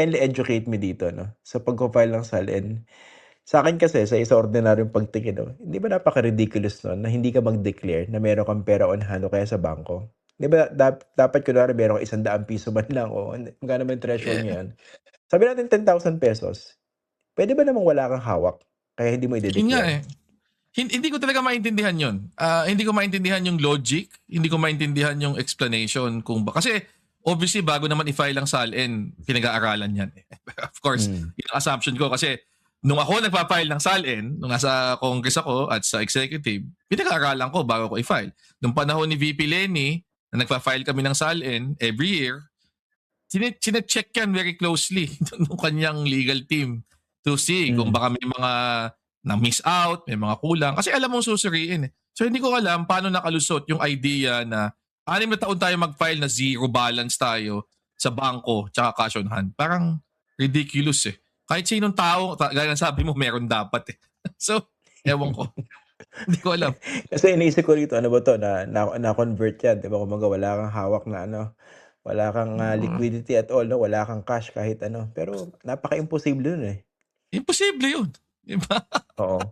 kindly educate me dito 'no, sa pagfa-file ng SALN. Sa'kin kasi sa ordinaryong pagtingin 'no, hindi ba napaka-ridiculous nun na hindi ka mag-declare na meron kang pera on hand o kaya sa bangko? 'Di ba dapat kunwari meron kang ₱100 man lang o magkano ba yung threshold Eh, ngayon? Sabihin natin ₱10,000, puwede ba namang wala kang hawak kaya hindi mo yun nga ide-declare? eh. Hindi ko talaga maintindihan yun. Hindi ko maintindihan yung logic, hindi ko maintindihan yung explanation kung kasi obviously bago naman i-file ang SALN, pinag-aaralan yan eh. Of course, Hmm, yung assumption ko kasi nung ako nagpa-file ng SALN, nung nasa Congress ako at sa executive, pinag-aaralan ko bago ko i-file. Nung panahon ni VP Lenny, na nagpa-file kami ng SALN every year, sine-check yan very closely nung kanyang legal team to see kung hmm. baka may mga na-miss out, may mga kulang. Kasi alam mong susuriin eh. So hindi ko alam paano nakalusot yung idea na 6 na taon tayo mag-file na zero balance tayo sa bangko tsaka cash on hand. Parang ridiculous eh. Kahit sinong tao, gaya ng sabi mo, meron dapat eh. So, ewan ko. Hindi ko alam. Kasi iniisip ko rito ano ba 'to na-convert yan 'di ba kumbaga wala kang hawak na ano, wala kang, Uh, liquidity at all 'no, wala kang cash kahit ano, pero napaka-imposible nun, eh. Imposible yun. Di ba? Oo.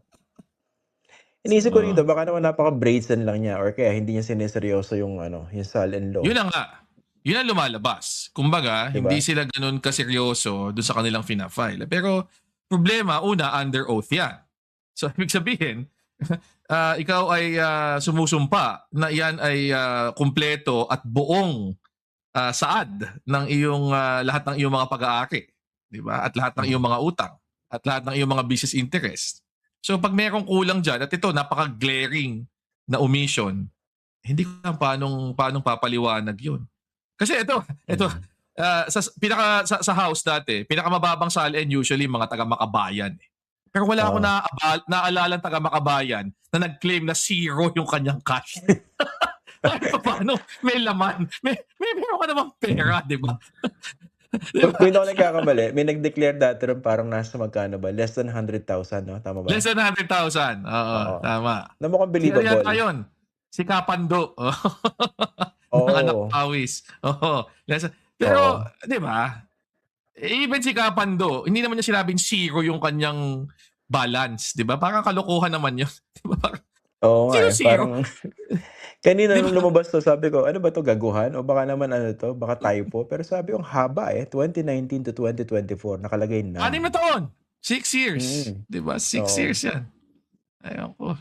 Iniisip ko So, rito baka naman napaka-brazen lang niya or kaya hindi niya sinerseryoso yung ano, yung SALN law, yun na nga. Yun ang lumalabas. Kumbaga, 'di hindi ba? sila ganun kaseryoso doon sa kanilang fina-file. Pero problema, una, under oath yan. So, ibig sabihin, ikaw ay sumusumpa na yan ay kumpleto at buong saad ng iyong lahat ng iyong mga pag-aari, 'di ba? At lahat ng iyong Mm. mga utang, at lahat ng iyong mga business interest. So pag merong kulang diyan at ito napaka-glaring na omission, hindi ko alam paanong papaliwanag 'yun. Kasi ito Mm. sa house dati, pinakamababang SALN usually mga taga Makabayan eh. Pero wala akong Oo. naalalang taga Makabayan na nag-claim na zero yung kanyang cash. Kahit papaano may laman, may meron ka namang pera, 'di ba? 'Di Kung ba? hindi ako nagkakamali may nag-declare dati nun parang nasa magkano ba, less than 100,000 'no, tama ba? Less than 100,000, oo, Oo, tama. na mukhang Sino believable. yata yun? Si Kapando, ng anak Oo, pawis, oo. Pero oo. 'di ba, even si Kapando, hindi naman niya sinabing zero yung kanyang balance, 'di ba? Parang kalokohan naman yun, 'di ba? Parang Oo nga, sino eh, zero? parang kanina 'Di nung ba? lumabas 'to sabi ko, "Ano ba 'to gaguhan o baka naman ano 'to, baka typo." Pero sabi ko ang haba, eh, 2019 to 2024 nakalagay 6 na none. taon, 6 years, Mm, 'di ba? 6 years oo. yan. Ewan ko.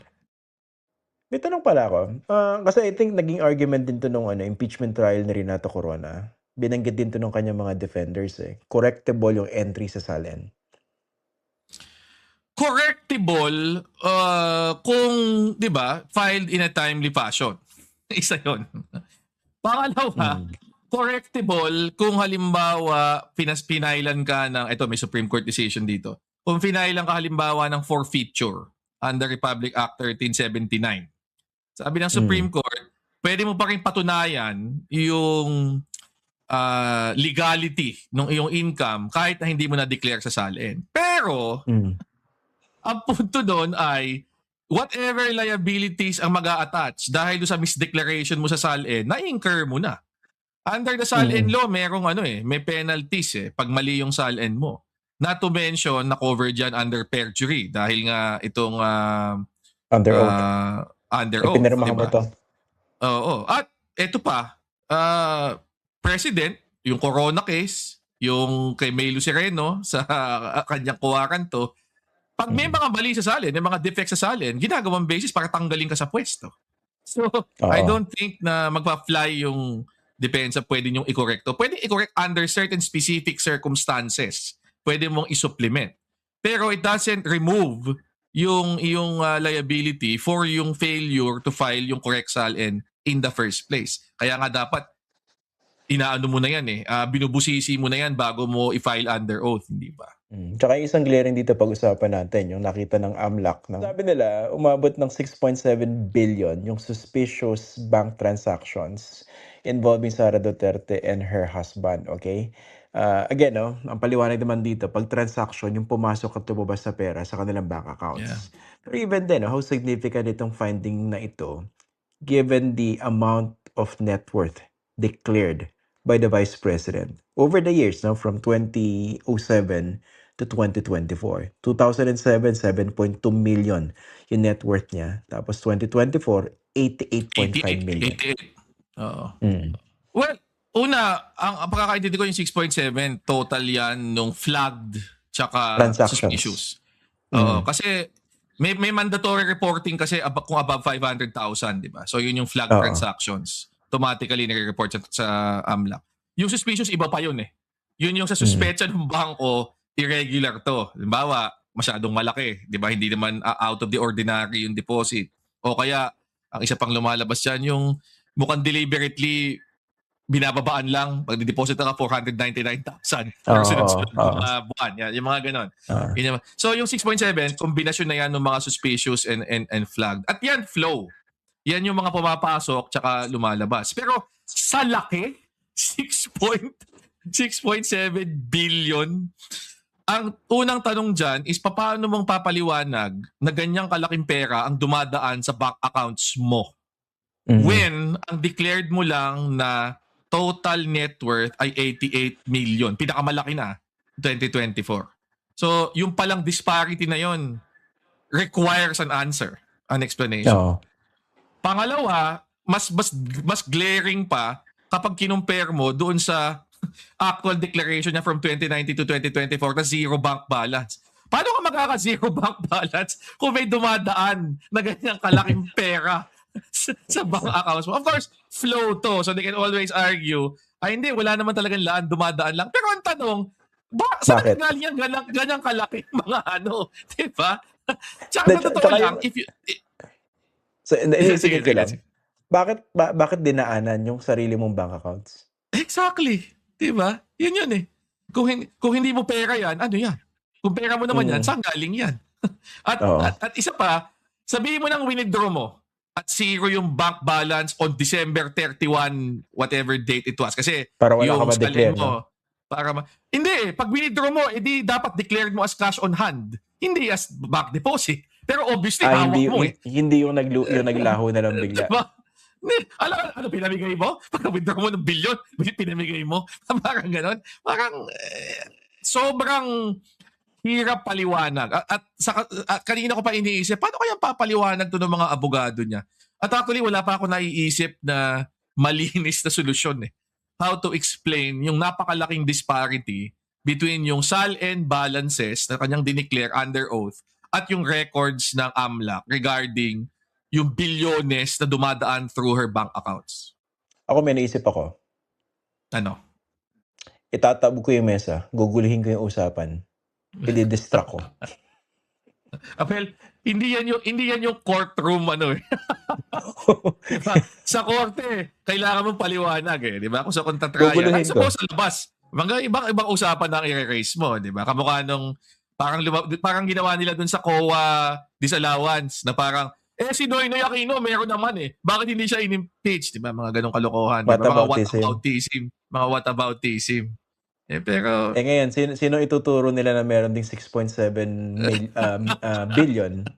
May tanong pala ako, kasi I think naging argument din 'to nung ano, impeachment trial ni Renato Corona. Binanggit din 'to nung kanyang mga defenders, eh. Correctable yung entry sa SALN. Correctable, kung 'di ba, filed in a timely fashion. Isa 'yon. Pangalawa, Hmm, correctable kung halimbawa pinailan ka ng ito may Supreme Court decision dito. Kung pinailan ka halimbawa ng forfeiture under Republic Act 1379. Sabi ng Supreme hmm, Court, pwede mo pa rin patunayan yung legality ng iyong income kahit na hindi mo na-declare sa SALN. Pero hmm, ang punto doon ay whatever liabilities ang mag-a-attach dahil sa misdeclaration mo sa SALN, na-incur mo na. Under the SALN mm. law, merong may penalties pag mali yung SALN mo. Not to mention na covered yan under perjury dahil nga itong Under oath. under Eh, oath, di pinirmahan mo ba? 'to. Oo. At eto pa, President, yung Corona case, yung kay May Lucereno sa kanyang kuwaranto, pag may Mm, mga mali sa salin, may mga defects sa salin, ginagawang basis para tanggalin ka sa pwesto. So, I oo. don't think na magpa-fly yung depensa pwede niyong i-correcto. Pwede i-correct under certain specific circumstances. Pwede mong i-supplement. Pero it doesn't remove yung iyong liability for yung failure to file yung correct SALN in the first place. Kaya nga dapat inaano mo na yan binubusisi mo na yan bago mo i-file under oath, hindi ba? Tsaka yung isang glaring dito pag-usapan natin yung nakita ng AMLAC ng sabi nila umabot ng 6.7 billion yung suspicious bank transactions involving Sara Duterte and her husband, okay? Again 'no, ang paliwanag naman dito 'pag transaction yung pumasok at lumabas na pera sa kanilang bank Yeah. accounts. Pero even then 'no, how significant itong finding na ito given the amount of net worth declared by the Vice President. over the years, no, from 2007 to 2024. 2007, 7.2 million yung net worth niya. Tapos 2024, 88.5 million. 88. Oo. Mm. Well, una, ang pagkakaintindi ko yung 6.7, total yan nung flagged tsaka Transactions. suspicious. Oo, Mm. kasi may mandatory reporting kasi kung above 500,000, di ba? So yun yung flagged Oo. transactions. Automatically nire-report sa AMLAC. Yung suspicious, iba pa yun eh. Yun yung sa suspecha ng bangko, irregular to. Halimbawa, masyadong malaki, di ba? Hindi naman out of the ordinary yung deposit. O kaya, ang isa pang lumalabas dyan, yung mukhang deliberately binababaan lang. Pag deposit ka 499,000 pero sunod-sunod Oo. mga buwan. Yan, yung mga ganon. Ah. Yun yung- So yung 6.7, kombinasyon na yan ng mga suspicious and flagged. At yan, flow. Yan yung mga pumapasok tsaka lumalabas. Pero sa laki, 6.7 billion. Ang unang tanong dyan is paano mong papaliwanag na ganyang kalaking pera ang dumadaan sa bank accounts mo when ang declared mo lang na total net worth ay 88 million. Pinakamalaki na, 2024. So, yung palang disparity na yon requires an answer, an explanation. Oo. Pangalawa, mas glaring pa kapag kinumpare mo doon sa actual declaration niya from 2019 to 2024 na zero bank balance. Paano ka magkaka-zero bank balance kung may dumadaan na ganyang kalaking pera sa bank accounts mo? Of course, flow to. So they can always argue, ay hindi, wala naman talagang laan, dumadaan lang. Pero ang tanong, saan Bakit? galing yung ganyang kalaki mga ano? Diba? Tsaka Hindi, sa totoo tsaka lang, yung- if you... So, Sige, sige ko sige, lang. sige. Bakit dinaanan yung sarili mong bank accounts? Exactly. Diba? Yun eh. Kung hindi mo pera yan, ano yan? Kung pera mo naman yan, saan galing yan? Oo. at isa pa, sabihin mo nang winidraw mo at zero yung bank balance on December 31, whatever date it was. Kasi Para wala yung ka ma-declare, salin mo, hindi eh. Pag winidraw mo, edi dapat declared mo as cash on hand. Hindi as bank deposit. Pero obviously, hawak mo eh. Hindi yung naglaho na lang bigla. Diba? Ano pinamigay mo? Pag withdraw mo ng bilyon, pinamigay mo? Parang ganon. Parang sobrang hirap paliwanag. At kanina ko pa iniisip, paano kaya papaliwanag to ng mga abogado niya? At actually, wala pa ako naiisip na malinis na solusyon eh. How to explain yung napakalaking disparity between yung SAL-N balances na kanyang dineclare under oath at yung records ng AMLAC regarding yung bilyones na dumadaan through her bank accounts. Ako may naisip ako. Ano? Itatabog ko yung mesa, gugulihin ko yung usapan. I-distract ko. Well, hindi yan yung courtroom ano eh. Diba? Sa korte, kailangan mong paliwanag eh, 'di ba? Kung sa kontratrial, Guguluhin ay ko. suppose sa labas. Mga ibang usapan na ang i-raise mo, 'di ba? Kamukha nung parang ginawa nila dun sa COA disallowance na parang si Noynoy Aquino meron naman eh. Bakit hindi siya in-impeach, 'di ba? Mga ganong kalokohan, 'di ba? Mga whataboutism. Pero ngayon, sino ituturo nila na meron ding 6.7 billion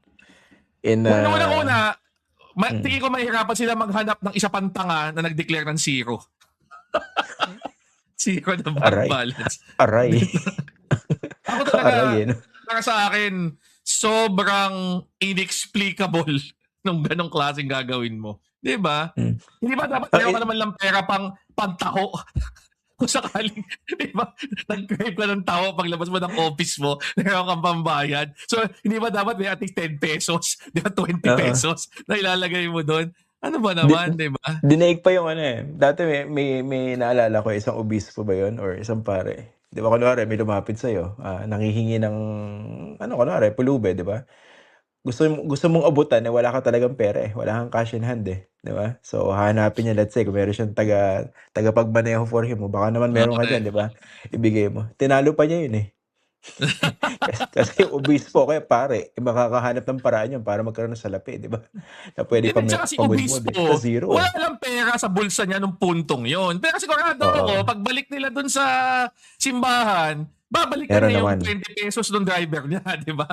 in una, tingin ko mahirapan sila maghanap ng isa pang tanga na nag-declare ng zero. Zero na bank balance. Aray. Ako talaga, Aray, para sa akin, sobrang inexplicable nung ganong klaseng gagawin mo. Di ba? Hindi ba dapat meron ka naman lang pera pang pantaho? Kung sakaling, di ba, nag-crave ka ng taho paglabas mo ng office mo, meron kang pambayad. So, hindi ba dapat may at least 10 pesos, di ba, 20 pesos na ilalagay mo doon? Ano ba naman, di ba? Dinaig pa yung ano eh. Dati may naalala ko, isang obispo ba yun? Or isang pare. Di ba, kunwari, may lumapit sa'yo. Nangihingi ng, kunwari, pulube, di ba? Gusto mong abutan na wala ka talagang pera eh. Wala kang cash in hand eh. Di ba? So, hanapin niya, let's say, kung meron siyang tagapagmaneho for him, baka naman meron ka dyan, di ba? Ibigay mo. Tinalo pa niya yun eh. Kasi obispo kaya pare, makakahanap ng paraan yun para magkaroon ng salapi, di ba? Na pwede pa si obispo, sa zero. wala lang pera sa bulsa niya nung puntong yon. Pero sigurado ako, pagbalik nila dun sa simbahan, babalik na yung 20 pesos ng driver niya, di ba?